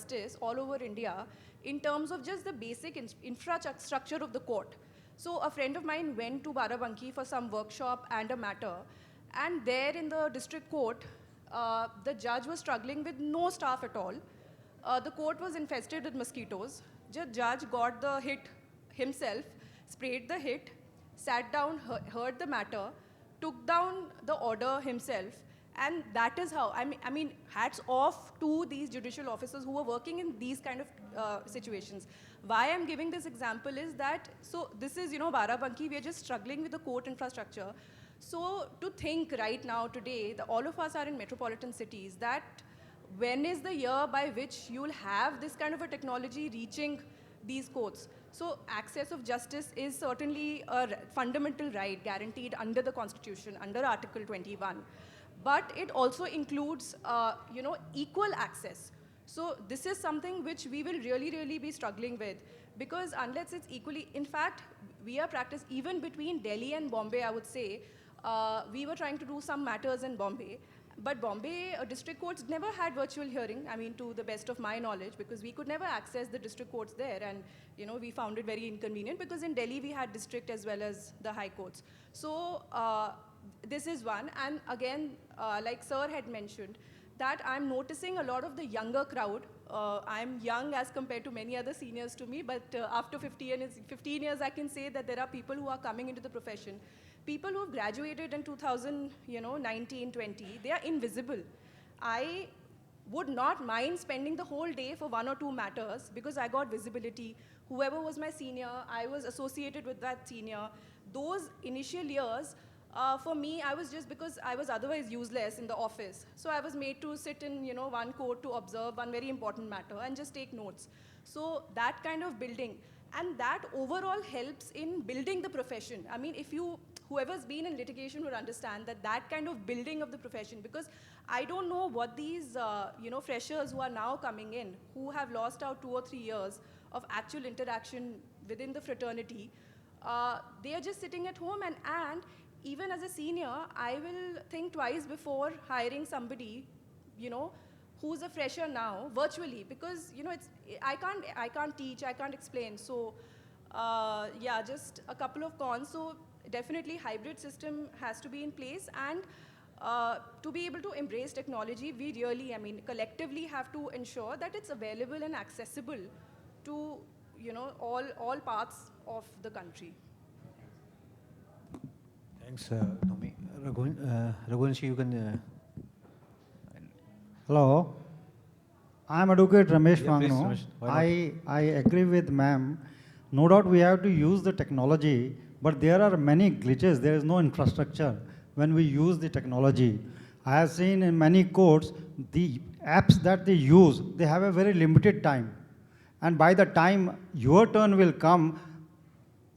justice all over India in terms of just the basic infrastructure of the court. So a friend of mine went to Barabanki for some workshop and a matter, and there in the district court, the judge was struggling with no staff at all. The court was infested with mosquitoes. The judge got the hit himself, sprayed the hit, sat down, heard the matter, took down the order himself, and that is how, I mean, hats off to these judicial officers who were working in these kind of situations. Why I'm giving this example is that, so this is, Barabanki, we are just struggling with the court infrastructure. So to think right now, today, that all of us are in metropolitan cities, that when is the year by which you'll have this kind of a technology reaching these courts? So access of justice is certainly a fundamental right guaranteed under the Constitution, under Article 21. But it also includes, equal access. So this is something which we will really, really be struggling with, because unless it's equally, in fact, we are practiced even between Delhi and Bombay, I would say. We were trying to do some matters in Bombay, but Bombay district courts never had virtual hearing, I mean, to the best of my knowledge, because we could never access the district courts there, and we found it very inconvenient, because in Delhi we had district as well as the high courts. So this is one, and again, like Sir had mentioned, that I'm noticing a lot of the younger crowd. I'm young as compared to many other seniors to me, but after 15 years, I can say that there are people who are coming into the profession. People who have graduated in 2019, 20, they are invisible. I would not mind spending the whole day for one or two matters because I got visibility. Whoever was my senior, I was associated with that senior. Those initial years, for me, I was just, because I was otherwise useless in the office. So I was made to sit in, one court to observe one very important matter and just take notes. So that kind of building, and that overall helps in building the profession. I mean, whoever's been in litigation would understand that that kind of building of the profession, because I don't know what these, freshers who are now coming in, who have lost out 2 or 3 years of actual interaction within the fraternity, they are just sitting at home, and even as a senior, I will think twice before hiring somebody, who's a fresher now, virtually, because, I can't teach, I can't explain. So, yeah, just a couple of cons. So definitely hybrid system has to be in place, and to be able to embrace technology, we really, collectively have to ensure that it's available and accessible to, all parts of the country. Thanks, Nomi. Raghuvanshi, you can... Hello, I am Advocate Ramesh Yeah, please, Wangno. Ramesh. Why I agree with ma'am. No doubt we have to use the technology, but there are many glitches. There is no infrastructure when we use the technology. I have seen in many courts, the apps that they use, they have a very limited time. And by the time your turn will come,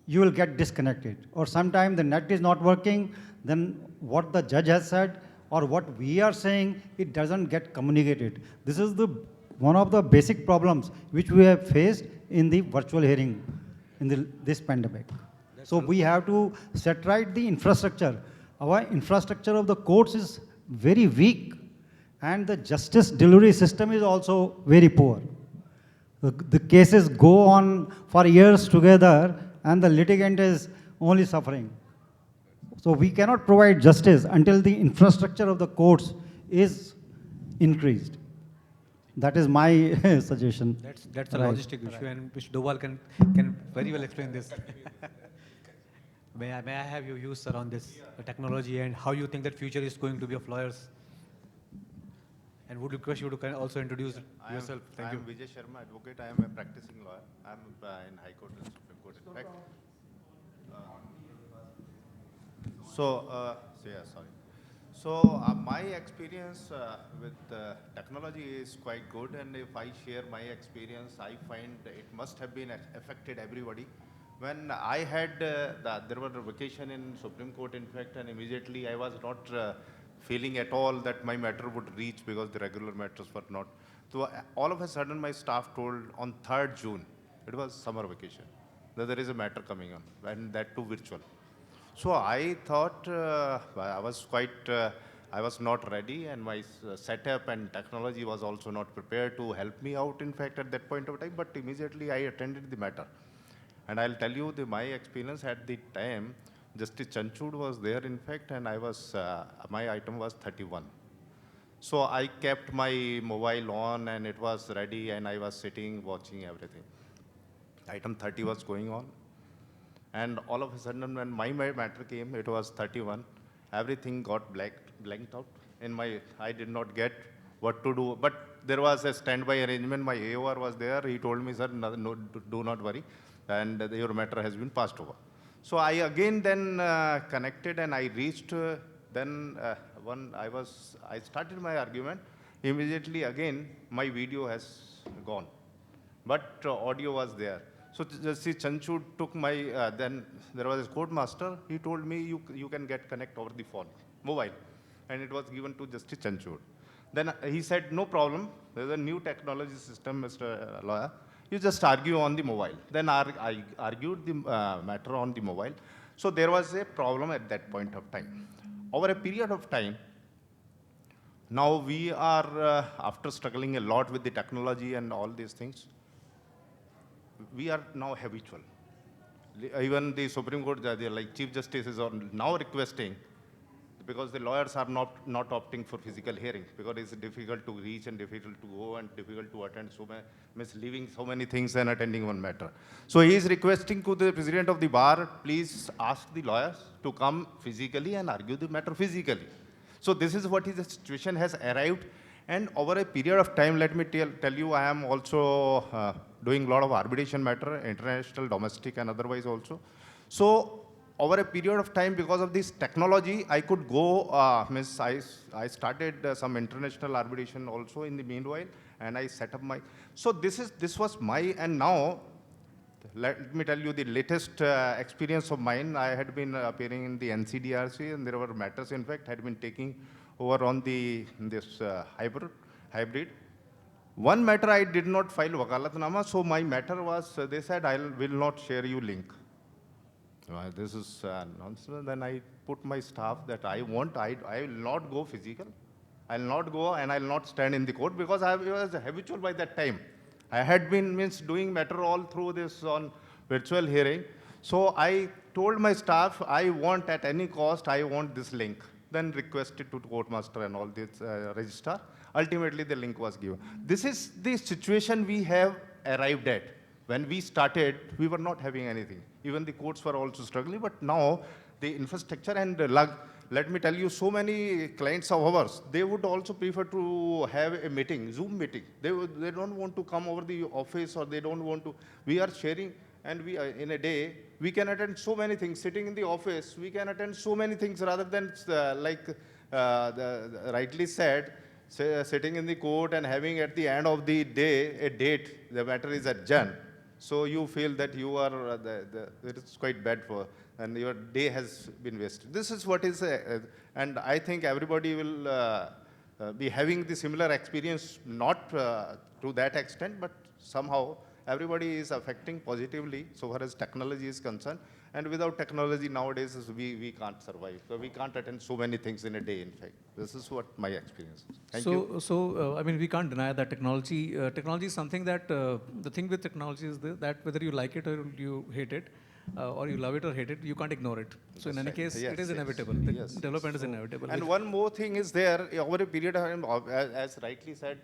you will get disconnected. Or sometimes the net is not working, then what the judge has said or what we are saying, it doesn't get communicated. This is one of the basic problems which we have faced in the virtual hearing in this pandemic. So we have to set right the infrastructure. Our infrastructure of the courts is very weak, and the justice delivery system is also very poor. The cases go on for years together, and the litigant is only suffering. So we cannot provide justice until the infrastructure of the courts is increased. That is my suggestion. That's a logistic issue, and Mr. Doval can very well explain this. May I have your views around this technology and how you think that future is going to be of lawyers? And would request you to also introduce yourself. Thank you. I am Vijay Sharma, advocate. I am a practicing lawyer. I am in High Court and Supreme Court, in fact. My experience with technology is quite good, and if I share my experience, I find it must have been affected everybody. When I had, there was a vacation in Supreme Court, in fact, and immediately I was not feeling at all that my matter would reach because the regular matters were not. So all of a sudden my staff told on 3rd June, it was summer vacation, that there is a matter coming on, and that too virtual. So I thought, I was quite I was not ready, and my setup and technology was also not prepared to help me out, in fact, at that point of time, but immediately I attended the matter. And I'll tell you my experience at the time, Justice Chanchud was there, in fact, and my item was 31. So I kept my mobile on and it was ready and I was sitting watching everything. Item 30 was going on. And all of a sudden when my matter came, it was 31. Everything got blanked out. I did not get what to do. But there was a standby arrangement. My AOR was there. He told me, sir, no, do not worry. And your matter has been passed over. So I again then connected and I reached I started my argument. Immediately again, my video has gone. But audio was there. So Justice Chanchud took then there was a court master. He told me, you can connect over the phone, mobile. And it was given to Justice Chanchud. Then he said, no problem. There's a new technology system, Mr. Lawyer. You just argue on the mobile. Then I argued the matter on the mobile. So there was a problem at that point of time. Over a period of time, now we are, after struggling a lot with the technology and all these things, we are now habitual. Even the Supreme Court, like Chief Justices are now requesting, because the lawyers are not opting for physical hearing, because it's difficult to reach and difficult to go and difficult to attend leaving so many things and attending one matter. So he is requesting to the President of the Bar, please ask the lawyers to come physically and argue the matter physically. So this is what the situation has arrived. And over a period of time, let me tell you, I am also doing a lot of arbitration matter, international, domestic, and otherwise also. So over a period of time, because of this technology, I could go, I started some international arbitration also in the meanwhile, and I set up so this was and now, let me tell you the latest experience of mine. I had been appearing in the NCDRC, and there were matters, in fact, had been taking over on this hybrid. One matter I did not file wakalatnama, so my matter was, they said, I will not share you link. This is nonsense. Then I put my staff that I will not go physical. I will not go and I will not stand in the court, because I was habitual by that time. I had been doing matter all through this on virtual hearing. So I told my staff, I want at any cost, I want this link. Then requested to court master and all this registrar. Ultimately, the link was given. This is the situation we have arrived at. When we started, we were not having anything. Even the courts were also struggling, but now the infrastructure and let me tell you, so many clients of ours, they would also prefer to have a meeting, Zoom meeting. They don't want to come over the office, or they don't want to. We are sharing, and in a day, we can attend so many things. Sitting in the office, we can attend so many things rather than rightly said, sitting in the court and having at the end of the day a date, the matter is adjourned. So you feel that you are, it is quite bad and your day has been wasted. This is what is, and I think everybody will be having the similar experience, not to that extent, but somehow everybody is affecting positively so far as technology is concerned. And without technology nowadays, we can't survive. So we can't attend so many things in a day, in fact. This is what my experience is. Thank you. So, I mean, we can't deny that technology is something that, the thing with technology is that whether you like it or you hate it, or you love it or hate it, you can't ignore it. So in any case, it is inevitable. The development is inevitable. And one more thing is there, over a period of time, as rightly said,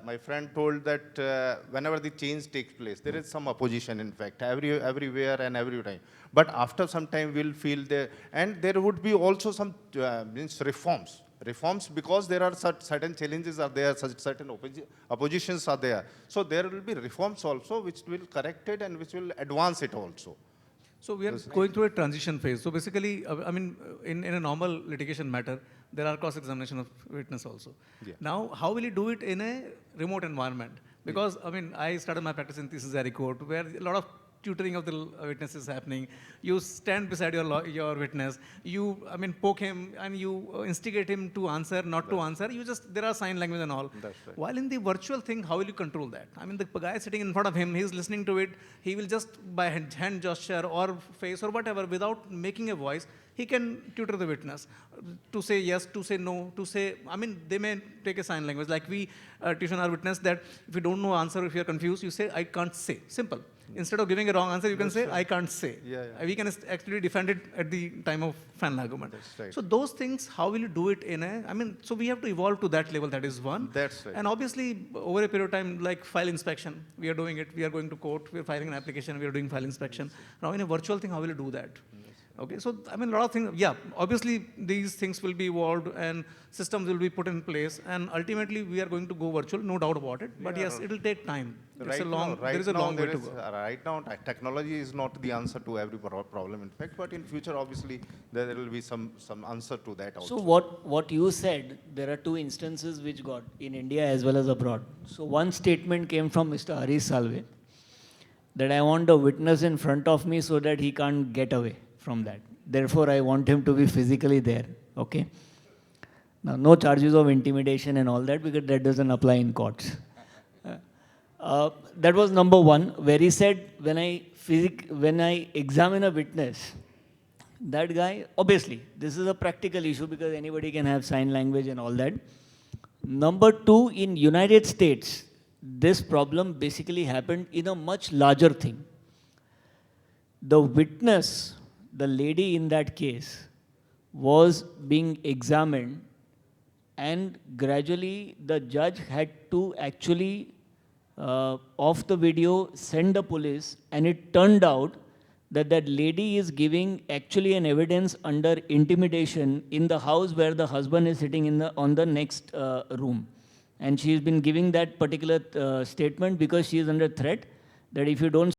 my friend told that whenever the change takes place, there is some opposition, in fact, everywhere and every time. But after some time, we'll feel there, and there would be also some reforms. Reforms, because there are certain challenges are there, certain oppositions are there. So there will be reforms also, which will correct it and which will advance it also. So we are going through a transition phase. So basically, I mean, in a normal litigation matter, there are cross-examination of witness also. Yeah. Now, how will you do it in a remote environment? Because, I mean, I started my practice in Tisazari Court, where a lot of tutoring of the witnesses happening. You stand beside your witness, you, I mean, poke him and you instigate him to answer, not to answer. You just, there are sign language and all. That's right. While in the virtual thing, how will you control that? I mean, the guy sitting in front of him, he's listening to it. He will just by hand gesture or face or whatever, without making a voice, he can tutor the witness to say yes, to say no, to say, I mean, they may take a sign language. Like we tuition our witness that if you don't know answer, if you're confused, you say, I can't say. Simple. Instead of giving a wrong answer, you can say, I can't say. Yeah, yeah. We can actually defend it at the time of final argument. That's right. So those things, how will you do it in a, I mean, so we have to evolve to that level, that is one. That's right. And obviously, over a period of time, like file inspection, we are doing it, we are going to court, we are filing an application, we are doing file inspection. Now in a virtual thing, how will you do that? Okay, so I mean, a lot of things, yeah, obviously these things will be evolved and systems will be put in place, and ultimately we are going to go virtual, no doubt about it. But yes, it will take time. It's a long, there is a long way to go. Right now, technology is not the answer to every problem, in fact, but in future, obviously, there will be some answer to that also. So what you said, there are two instances which got in India as well as abroad. So one statement came from Mr. Harish Salve that I want a witness in front of me so that he can't get away from that. Therefore, I want him to be physically there. Okay. Now, no charges of intimidation and all that because that doesn't apply in courts. That was number one, where he said when I examine a witness, that guy, obviously, this is a practical issue because anybody can have sign language and all that. Number two, in United States, this problem basically happened in a much larger thing. The witness, the lady in that case, was being examined, and gradually the judge had to actually, off the video, send the police, and it turned out that that lady is giving actually an evidence under intimidation in the house where the husband is sitting in on the next room. And she's been giving that particular statement because she is under threat that if you don't